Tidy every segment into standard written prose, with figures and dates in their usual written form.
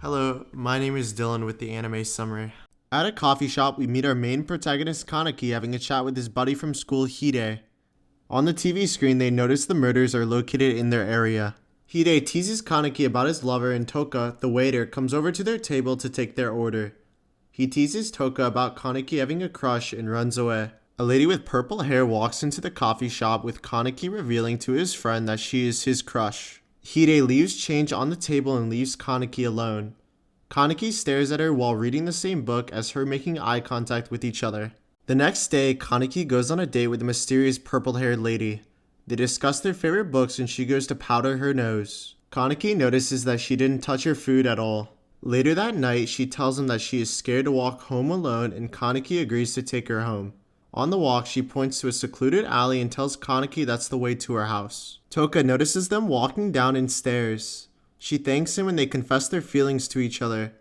Hello, my name is Dylan with the Anime Summary. At a coffee shop, we meet our main protagonist Kaneki having a chat with his buddy from school, Hide. On the TV screen, they notice the murders are located in their area. Hide teases Kaneki about his lover, and Toka, the waiter, comes over to their table to take their order. He teases Toka about Kaneki having a crush and runs away. A lady with purple hair walks into the coffee shop with Kaneki revealing to his friend that she is his crush. Hide leaves change on the table and leaves Kaneki alone. Kaneki stares at her while reading the same book as her, making eye contact with each other. The next day, Kaneki goes on a date with a mysterious purple-haired lady. They discuss their favorite books and she goes to powder her nose. Kaneki notices that she didn't touch her food at all. Later that night, she tells him that she is scared to walk home alone, and Kaneki agrees to take her home. On the walk, she points to a secluded alley and tells Kaneki that's the way to her house. Toka notices them walking down and stares. She thanks him and they confess their feelings to each other.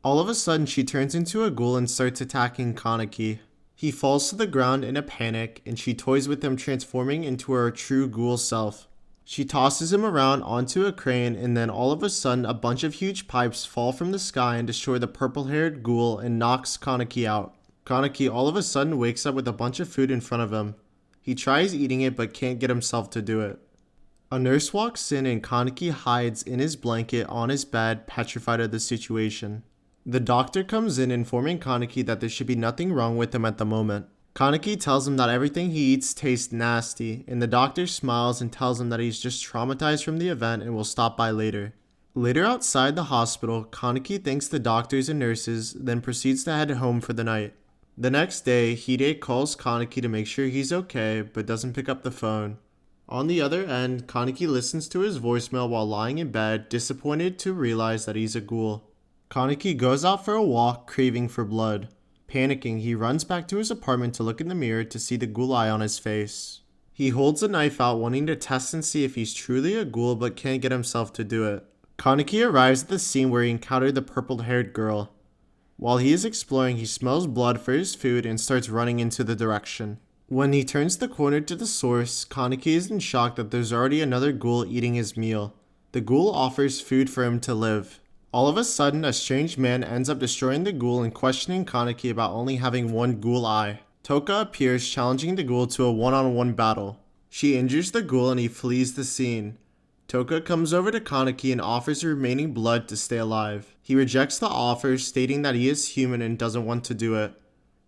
All of a sudden, she turns into a ghoul and starts attacking Kaneki. He falls to the ground in a panic, and she toys with him, transforming into her true ghoul self. She tosses him around onto a crane, and then all of a sudden, a bunch of huge pipes fall from the sky and destroy the purple-haired ghoul and knocks Kaneki out. Kaneki all of a sudden wakes up with a bunch of food in front of him. He tries eating it but can't get himself to do it. A nurse walks in and Kaneki hides in his blanket on his bed, petrified of the situation. The doctor comes in, informing Kaneki that there should be nothing wrong with him at the moment. Kaneki tells him that everything he eats tastes nasty, and the doctor smiles and tells him that he's just traumatized from the event and will stop by later. Later outside the hospital, Kaneki thanks the doctors and nurses, then proceeds to head home for the night. The next day, Hide calls Kaneki to make sure he's okay, but doesn't pick up the phone. On the other end, Kaneki listens to his voicemail while lying in bed, disappointed to realize that he's a ghoul. Kaneki goes out for a walk, craving for blood. Panicking, he runs back to his apartment to look in the mirror to see the ghoul eye on his face. He holds a knife out, wanting to test and see if he's truly a ghoul, but can't get himself to do it. Kaneki arrives at the scene where he encountered the purple-haired girl. While he is exploring, he smells blood for his food and starts running into the direction. When he turns the corner to the source, Kaneki is in shock that there's already another ghoul eating his meal. The ghoul offers food for him to live. All of a sudden, a strange man ends up destroying the ghoul and questioning Kaneki about only having one ghoul eye. Toka appears, challenging the ghoul to a one-on-one battle. She injures the ghoul and he flees the scene. Toka comes over to Kaneki and offers the remaining blood to stay alive. He rejects the offer, stating that he is human and doesn't want to do it.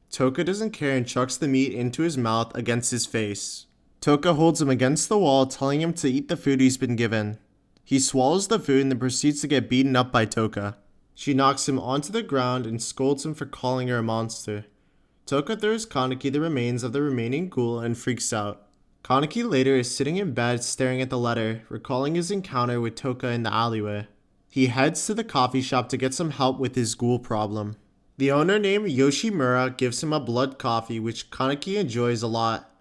Toka doesn't care and chucks the meat into his mouth against his face. Toka holds him against the wall, telling him to eat the food he's been given. He swallows the food and then proceeds to get beaten up by Toka. She knocks him onto the ground and scolds him for calling her a monster. Toka throws Kaneki the remains of the remaining ghoul and freaks out. Kaneki later is sitting in bed staring at the letter, recalling his encounter with Toka in the alleyway. He heads to the coffee shop to get some help with his ghoul problem. The owner named Yoshimura gives him a blood coffee, which Kaneki enjoys a lot.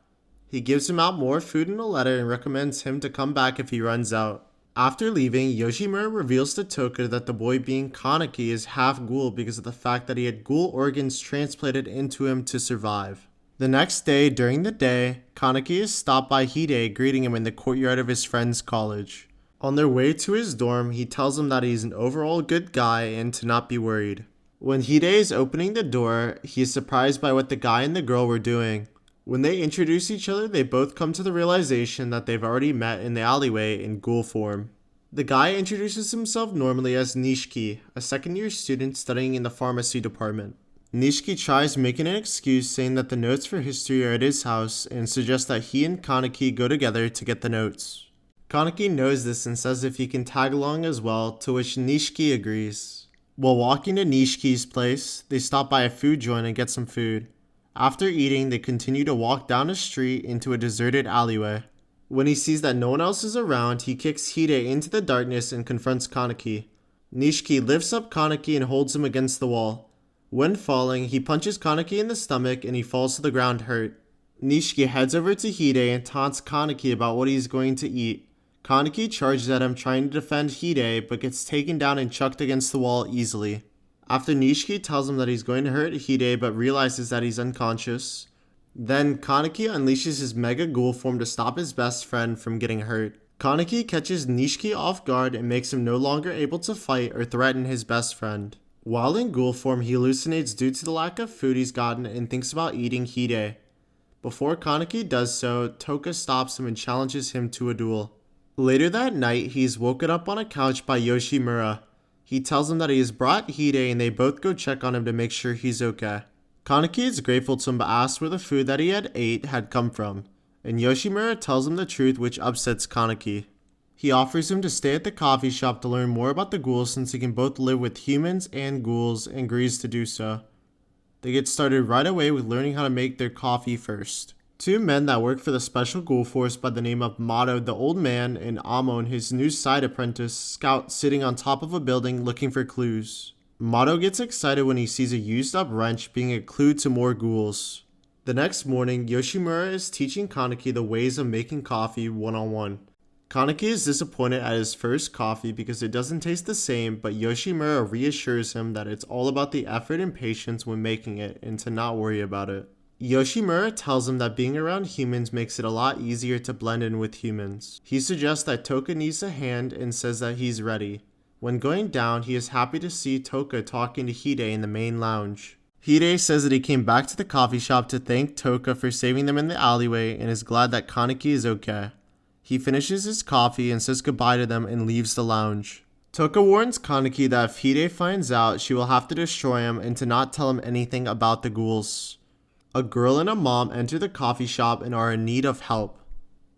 He gives him out more food in a letter and recommends him to come back if he runs out. After leaving, Yoshimura reveals to Toka that the boy being Kaneki is half ghoul because of the fact that he had ghoul organs transplanted into him to survive. The next day, during the day, Kaneki is stopped by Hide, greeting him in the courtyard of his friend's college. On their way to his dorm, he tells him that he's an overall good guy and to not be worried. When Hide is opening the door, he is surprised by what the guy and the girl were doing. When they introduce each other, they both come to the realization that they've already met in the alleyway in ghoul form. The guy introduces himself normally as Nishiki, a second-year student studying in the pharmacy department. Nishiki tries making an excuse, saying that the notes for history are at his house, and suggests that he and Kaneki go together to get the notes. Kaneki knows this and says if he can tag along as well, to which Nishiki agrees. While walking to Nishiki's place, they stop by a food joint and get some food. After eating, they continue to walk down a street into a deserted alleyway. When he sees that no one else is around, he kicks Hide into the darkness and confronts Kaneki. Nishiki lifts up Kaneki and holds him against the wall. When falling, he punches Kaneki in the stomach and he falls to the ground hurt. Nishiki heads over to Hide and taunts Kaneki about what he's going to eat. Kaneki charges at him, trying to defend Hide, but gets taken down and chucked against the wall easily. After Nishiki tells him that he's going to hurt Hide but realizes that he's unconscious, then Kaneki unleashes his Mega Ghoul form to stop his best friend from getting hurt. Kaneki catches Nishiki off guard and makes him no longer able to fight or threaten his best friend. While in ghoul form, he hallucinates due to the lack of food he's gotten and thinks about eating Hide. Before Kaneki does so, Toka stops him and challenges him to a duel. Later that night, he's woken up on a couch by Yoshimura. He tells him that he has brought Hide and they both go check on him to make sure he's okay. Kaneki is grateful to him but asks where the food that he had ate had come from, and Yoshimura tells him the truth, which upsets Kaneki. He offers him to stay at the coffee shop to learn more about the ghouls since he can both live with humans and ghouls, and agrees to do so. They get started right away with learning how to make their coffee first. Two men that work for the special ghoul force by the name of Mato the old man and Amon his new side apprentice scout sitting on top of a building looking for clues. Mato gets excited when he sees a used up wrench being a clue to more ghouls. The next morning, Yoshimura is teaching Kaneki the ways of making coffee one-on-one. Kaneki is disappointed at his first coffee because it doesn't taste the same, but Yoshimura reassures him that it's all about the effort and patience when making it and to not worry about it. Yoshimura tells him that being around humans makes it a lot easier to blend in with humans. He suggests that Toka needs a hand and says that he's ready. When going down, he is happy to see Toka talking to Hide in the main lounge. Hide says that he came back to the coffee shop to thank Toka for saving them in the alleyway and is glad that Kaneki is okay. He finishes his coffee and says goodbye to them and leaves the lounge. Toka warns Kaneki that if Hide finds out, she will have to destroy him and to not tell him anything about the ghouls. A girl and a mom enter the coffee shop and are in need of help.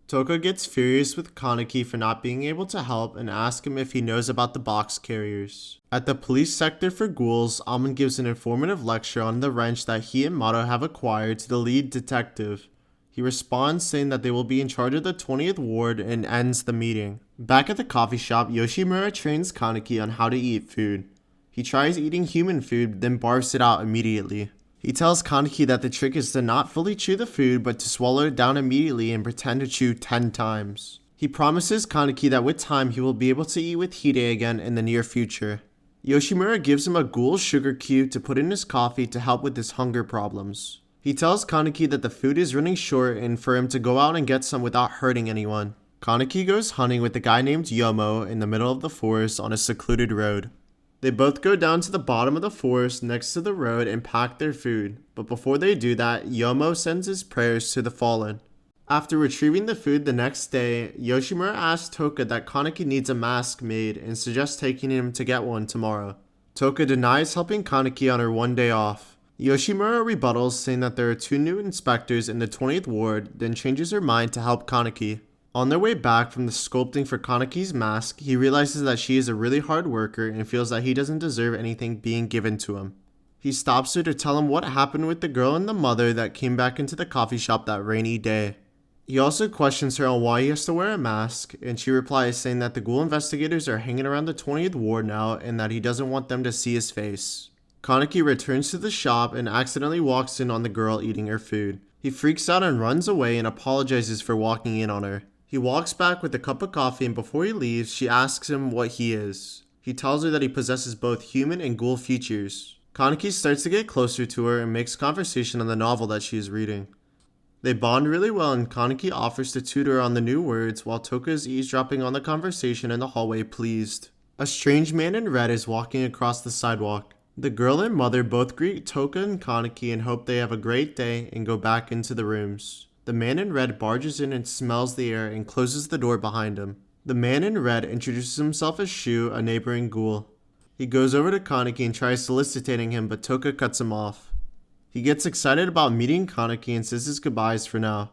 Toka gets furious with Kaneki for not being able to help and asks him if he knows about the box carriers. At the police sector for ghouls, Amon gives an informative lecture on the wrench that he and Mato have acquired to the lead detective. He responds saying that they will be in charge of the 20th ward and ends the meeting. Back at the coffee shop, Yoshimura trains Kaneki on how to eat food. He tries eating human food, then barfs it out immediately. He tells Kaneki that the trick is to not fully chew the food, but to swallow it down immediately and pretend to chew 10 times. He promises Kaneki that with time he will be able to eat with Hide again in the near future. Yoshimura gives him a ghoul sugar cube to put in his coffee to help with his hunger problems. He tells Kaneki that the food is running short and for him to go out and get some without hurting anyone. Kaneki goes hunting with a guy named Yomo in the middle of the forest on a secluded road. They both go down to the bottom of the forest next to the road and pack their food, but before they do that, Yomo sends his prayers to the fallen. After retrieving the food the next day, Yoshimura asks Toka that Kaneki needs a mask made and suggests taking him to get one tomorrow. Toka denies helping Kaneki on her one day off. Yoshimura rebuttals saying that there are 2 new inspectors in the 20th ward, then changes her mind to help Kaneki. On their way back from the sculpting for Kaneki's mask, he realizes that she is a really hard worker and feels that he doesn't deserve anything being given to him. He stops her to tell him what happened with the girl and the mother that came back into the coffee shop that rainy day. He also questions her on why he has to wear a mask, and she replies saying that the ghoul investigators are hanging around the 20th ward now and that he doesn't want them to see his face. Kaneki returns to the shop and accidentally walks in on the girl eating her food. He freaks out and runs away and apologizes for walking in on her. He walks back with a cup of coffee and before he leaves, she asks him what he is. He tells her that he possesses both human and ghoul features. Kaneki starts to get closer to her and makes conversation on the novel that she is reading. They bond really well and Kaneki offers to tutor her on the new words while Toka is eavesdropping on the conversation in the hallway pleased. A strange man in red is walking across the sidewalk. The girl and mother both greet Toka and Kaneki and hope they have a great day and go back into the rooms. The man in red barges in and smells the air and closes the door behind him. The man in red introduces himself as Shu, a neighboring ghoul. He goes over to Kaneki and tries soliciting him, but Toka cuts him off. He gets excited about meeting Kaneki and says his goodbyes for now.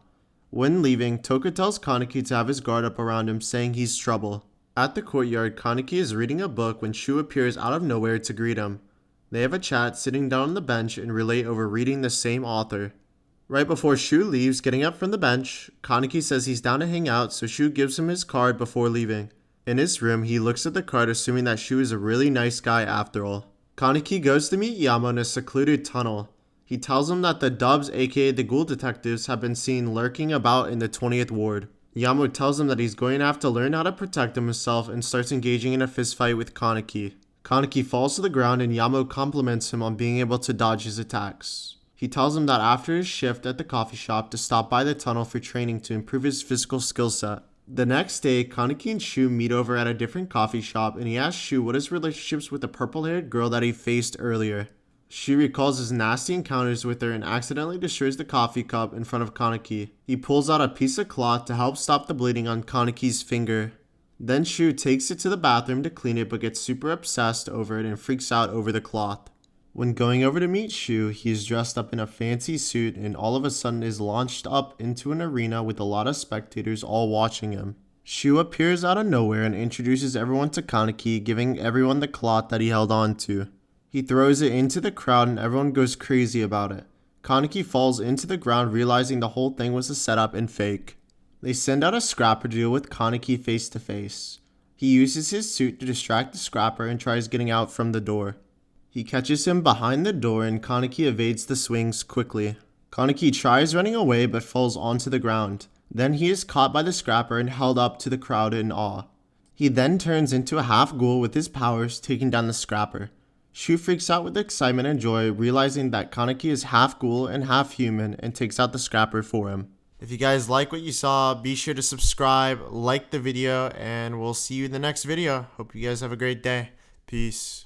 When leaving, Toka tells Kaneki to have his guard up around him, saying he's trouble. At the courtyard, Kaneki is reading a book when Shu appears out of nowhere to greet him. They have a chat, sitting down on the bench and relate over reading the same author. Right before Shu leaves, getting up from the bench, Kaneki says he's down to hang out, so Shu gives him his card before leaving. In his room, he looks at the card assuming that Shu is a really nice guy after all. Kaneki goes to meet Yamo in a secluded tunnel. He tells him that the Dubs, aka the Ghoul detectives, have been seen lurking about in the 20th ward. Yamo tells him that he's going to have to learn how to protect himself and starts engaging in a fistfight with Kaneki. Kaneki falls to the ground and Yamo compliments him on being able to dodge his attacks. He tells him that after his shift at the coffee shop to stop by the tunnel for training to improve his physical skill set. The next day, Kaneki and Shu meet over at a different coffee shop, and he asks Shu what his relationships with the purple-haired girl that he faced earlier. Shu recalls his nasty encounters with her and accidentally destroys the coffee cup in front of Kaneki. He pulls out a piece of cloth to help stop the bleeding on Kaneki's finger. Then Shu takes it to the bathroom to clean it but gets super obsessed over it and freaks out over the cloth. When going over to meet Shu, he is dressed up in a fancy suit and all of a sudden is launched up into an arena with a lot of spectators all watching him. Shu appears out of nowhere and introduces everyone to Kaneki, giving everyone the cloth that he held on to. He throws it into the crowd and everyone goes crazy about it. Kaneki falls into the ground, realizing the whole thing was a setup and fake. They send out a scrapper to deal with Kaneki face to face. He uses his suit to distract the scrapper and tries getting out from the door. He catches him behind the door and Kaneki evades the swings quickly. Kaneki tries running away but falls onto the ground. Then he is caught by the scrapper and held up to the crowd in awe. He then turns into a half ghoul with his powers, taking down the scrapper. Shu freaks out with excitement and joy, realizing that Kaneki is half ghoul and half human, and takes out the scrapper for him. If you guys like what you saw, be sure to subscribe, like the video, and we'll see you in the next video. Hope you guys have a great day. Peace.